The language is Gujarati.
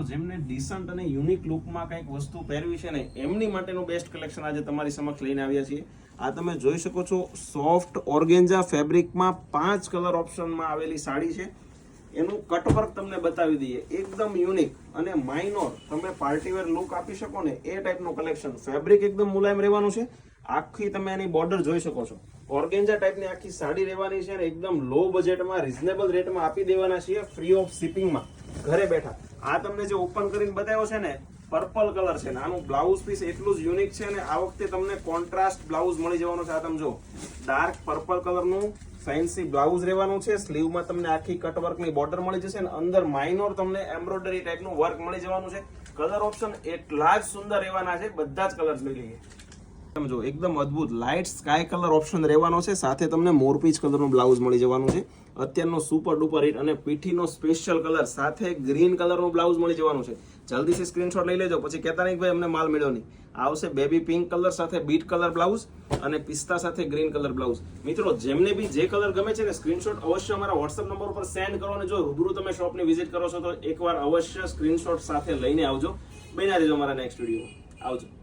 જેમને ડિસન્ટ અને યુનિક લુકમાં કંઈક વસ્તુ પહેરવી છે ને એમની માટેનું બેસ્ટ કલેક્શન આજે તમારી સમક્ષ લઈને આવ્યા છીએ. આ તમે જોઈ શકો છો સોફ્ટ ઓર્ગેન્ઝા ફેબ્રિકમાં 5 કલર ઓપ્શનમાં આવેલી સાડી છે. એનું કટવર્ક તમને બતાવી દઈએ, એકદમ યુનિક અને માઇનોર તમે પાર્ટીવેર લુક આપી શકો ને એ ટાઈપનું કલેક્શન. ફેબ્રિક એકદમ મુલાયમ રહેવાનું છે. આખી તમે એની બોર્ડર જોઈ શકો છો. ઓર્ગેન્ઝા ટાઈપની આખી સાડી રહેવાની છે ને એકદમ લો બજેટમાં રિઝનેબલ રેટમાં આપી દેવાના છીએ, ફ્રી ઓફ શિપિંગમાં ઘરે બેઠા. આ તમને જે ઓપન કરીને બતાવ્યો છે ને પર્પલ કલર છે ને આનું બ્લાઉઝ પીસ એટલું જ યુનિક છે ને આ વખતે તમને કોન્ટ્રાસ્ટ બ્લાઉઝ મળી જવાનું છે. આ તમે જો ડાર્ક પર્પલ કલરનું ફેન્સી બ્લાઉઝ રહેવાનું છે. સ્લીવમાં તમને આખી કટવર્કની બોર્ડર મળી જશે અને અંદર માઇનોર તમને એમ્બ્રોઇડરી ટાઈપનું વર્ક મળી જવાનું છે. કલર ઓપ્શન એટલા જ સુંદર રહેવાના છે, બધા જ કલર્સ લઈ લઈએ. તમે જો એકદમ અદ્ભુત લાઇટ સ્કાય કલર ઓપ્શન રહેવાનો છે, સાથે તમને મોરપીચ કલરનું બ્લાઉઝ મળી જવાનું છે. અત્યારનો સુપર ડુપર હિટ અને પીઠીનો સ્પેશિયલ કલર સાથે ગ્રીન કલરનું બ્લાઉઝ મળી જવાનું છે. જલ્દીથી સ્ક્રીનશોટ લઈ લેજો, પછી કહેતા નહીં ભાઈ અમને માલ મળ્યો નહીં. આવશે બેબી પિંક કલર સાથે બીટ કલર બ્લાઉઝ અને પિસ્તા સાથે ગ્રીન કલર બ્લાઉઝ. મિત્રો જેમને બી જે કલર ગમે છે ને સ્ક્રીનશોટ અવશ્ય અમારા વોટ્સએપ નંબર ઉપર સેન્ડ કરો અને જો રૂબરૂ તમે શોપની વિઝિટ કરો છો તો એકવાર અવશ્ય સ્ક્રીનશોટ સાથે લઈને આવજો. બન્યા રહેજો અમારા નેક્સ્ટ વિડીયો. આવજો.